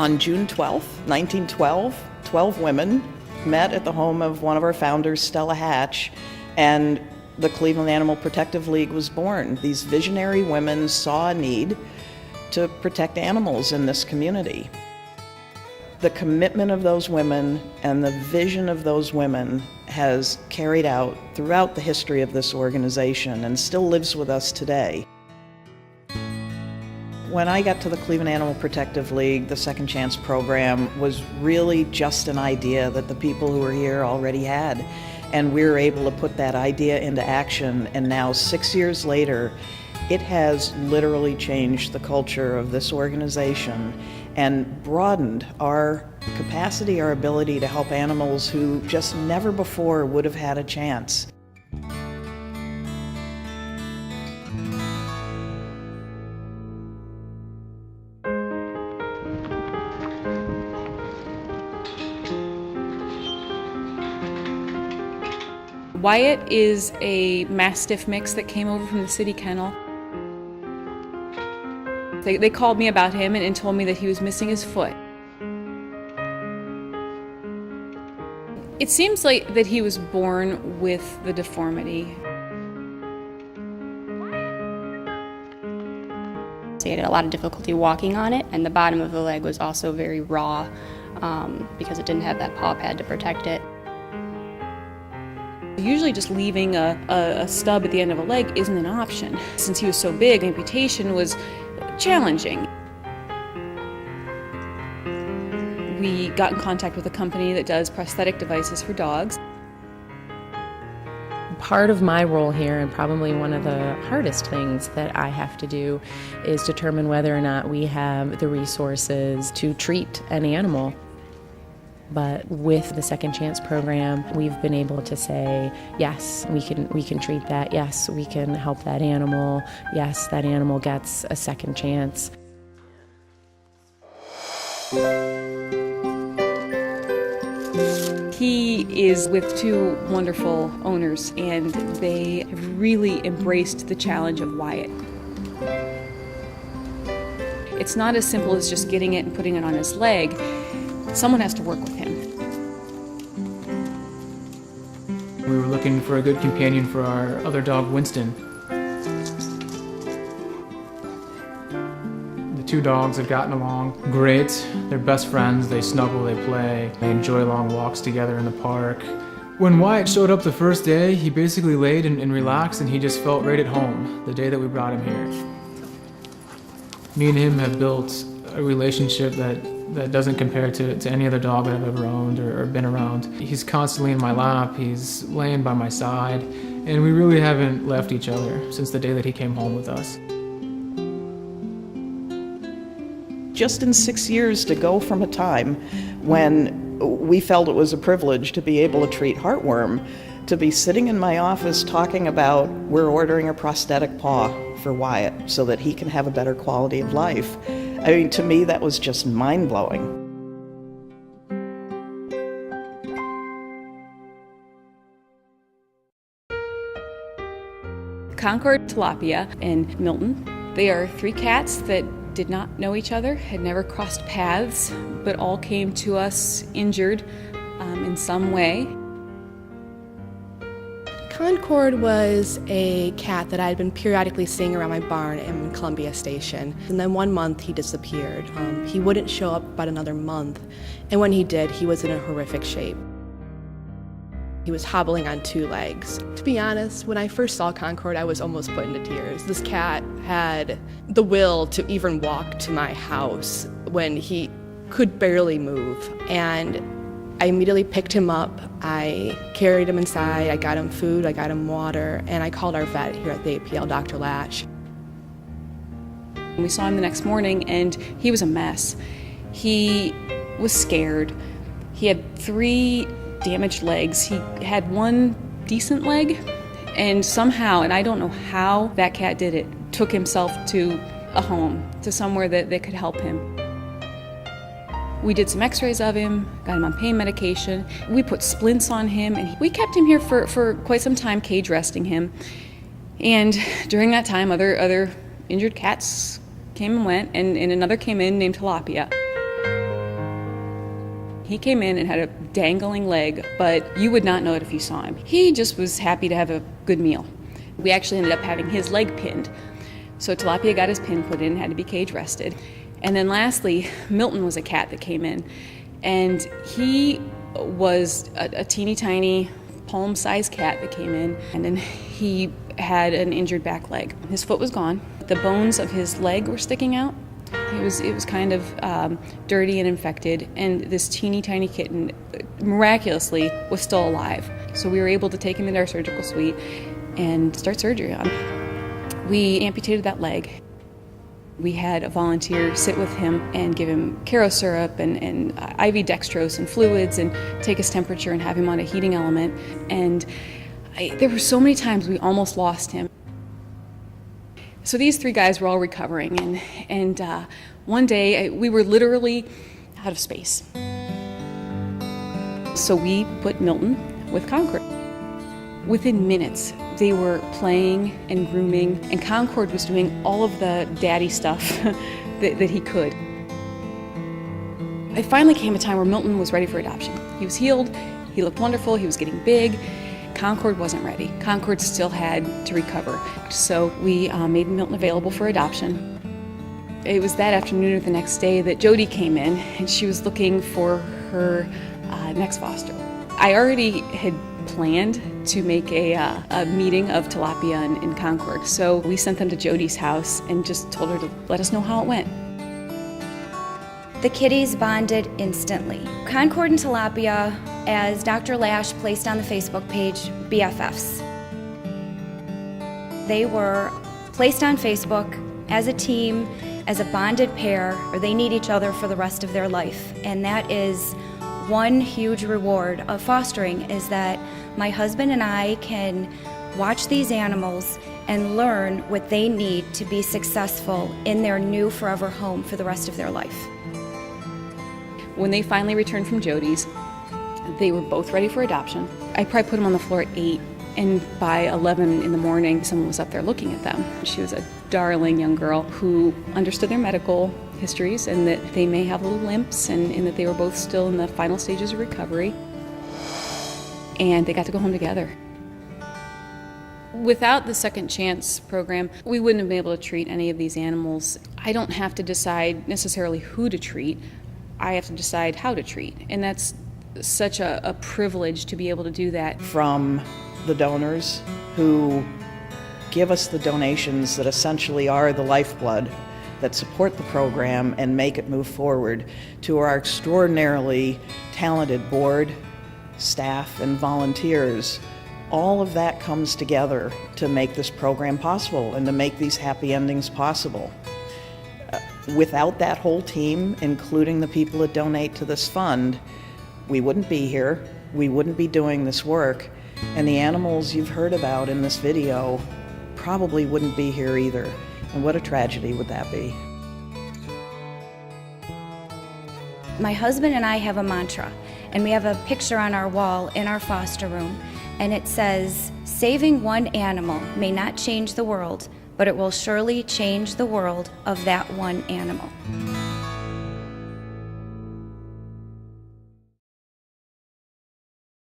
On June 12th, 1912, 12 women met at the home of one of our founders, Stella Hatch, and the Cleveland Animal Protective League was born. These visionary women saw a need to protect animals in this community. The commitment of those women and the vision of those women has carried out throughout the history of this organization and still lives with us today. When I got to the Cleveland Animal Protective League, the Second Chance program was really just an idea that the people who were here already had. And we were able to put that idea into action, and now 6 years later, it has literally changed the culture of this organization and broadened our capacity, our ability to help animals who just never before would have had a chance. Wyatt is a Mastiff mix that came over from the city kennel. They called me about him and told me that he was missing his foot. It seems like that he was born with the deformity. So he had a lot of difficulty walking on it, and the bottom of the leg was also very raw because it didn't have that paw pad to protect it. Usually just leaving a stub at the end of a leg isn't an option. Since he was so big, amputation was challenging. We got in contact with a company that does prosthetic devices for dogs. Part of my role here, and probably one of the hardest things that I have to do, is determine whether or not we have the resources to treat an animal. But with the Second Chance program, we've been able to say, yes, we can treat that. Yes, we can help that animal. Yes, that animal gets a second chance. He is with two wonderful owners, and they have really embraced the challenge of Wyatt. It's not as simple as just getting it and putting it on his leg. Someone has to work with him. We were looking for a good companion for our other dog, Winston. The two dogs have gotten along great. They're best friends, they snuggle, they play, they enjoy long walks together in the park. When Wyatt showed up the first day, he basically laid and relaxed, and he just felt right at home the day that we brought him here. Me and him have built a relationship that doesn't compare to any other dog that I've ever owned or been around. He's constantly in my lap, he's laying by my side, and we really haven't left each other since the day that he came home with us. Just in 6 years to go from a time when we felt it was a privilege to be able to treat heartworm, to be sitting in my office talking about we're ordering a prosthetic paw for Wyatt so that he can have a better quality of life. I mean, to me, that was just mind-blowing. Concord, Tilapia, and Milton. They are three cats that did not know each other, had never crossed paths, but all came to us injured in some way. Concord was a cat that I had been periodically seeing around my barn in Columbia Station. And then one month he disappeared. He wouldn't show up about another month. And when he did, he was in a horrific shape. He was hobbling on two legs. To be honest, when I first saw Concord, I was almost put into tears. This cat had the will to even walk to my house when he could barely move. And I immediately picked him up, I carried him inside, I got him food, I got him water, and I called our vet here at the APL, Dr. Lash. We saw him the next morning, and he was a mess. He was scared. He had 3 damaged legs. He had 1 decent leg, and somehow, and I don't know how that cat did it, took himself to a home, to somewhere that could help him. We did some x-rays of him, got him on pain medication. We put splints on him, and we kept him here for quite some time, cage resting him. And during that time, other injured cats came and went, and another came in named Tilapia. He came in and had a dangling leg, but you would not know it if you saw him. He just was happy to have a good meal. We actually ended up having his leg pinned. So Tilapia got his pin put in, had to be cage rested. And then lastly, Milton was a cat that came in, and he was a teeny tiny palm-sized cat that came in, and then he had an injured back leg. His foot was gone. The bones of his leg were sticking out. It was kind of dirty and infected, and this teeny tiny kitten miraculously was still alive. So we were able to take him into our surgical suite and start surgery on him. We amputated that leg. We had a volunteer sit with him and give him Caro syrup and IV dextrose and fluids and take his temperature and have him on a heating element. And there were so many times we almost lost him. So these three guys were all recovering, and one day we were literally out of space. So we put Milton with Concord. Within minutes, they were playing and grooming, and Concord was doing all of the daddy stuff that he could. It finally came a time where Milton was ready for adoption. He was healed, he looked wonderful, he was getting big. Concord wasn't ready. Concord still had to recover. So we made Milton available for adoption. It was that afternoon or the next day that Jody came in, and she was looking for her next foster. I already had planned to make a meeting of Tilapia and Concord, so we sent them to Jody's house and just told her to let us know how it went. The kitties bonded instantly. Concord and Tilapia, as Dr. Lash placed on the Facebook page, BFFs. They were placed on Facebook as a team, as a bonded pair, or they need each other for the rest of their life. And that is one huge reward of fostering, is that my husband and I can watch these animals and learn what they need to be successful in their new forever home for the rest of their life. When they finally returned from Jody's, they were both ready for adoption. I probably put them on the floor at 8, and by 11 in the morning, someone was up there looking at them. She was a darling young girl who understood their medical histories and that they may have little limps and that they were both still in the final stages of recovery. And they got to go home together. Without the Second Chance program, we wouldn't have been able to treat any of these animals. I don't have to decide necessarily who to treat. I have to decide how to treat. And that's such a privilege to be able to do that. From the donors who give us the donations that essentially are the lifeblood that support the program and make it move forward, to our extraordinarily talented board, staff, and volunteers. All of that comes together to make this program possible and to make these happy endings possible. Without that whole team, including the people that donate to this fund, we wouldn't be here, we wouldn't be doing this work, and the animals you've heard about in this video probably wouldn't be here either. And what a tragedy would that be? My husband and I have a mantra, and we have a picture on our wall in our foster room, and it says, "Saving one animal may not change the world, but it will surely change the world of that one animal."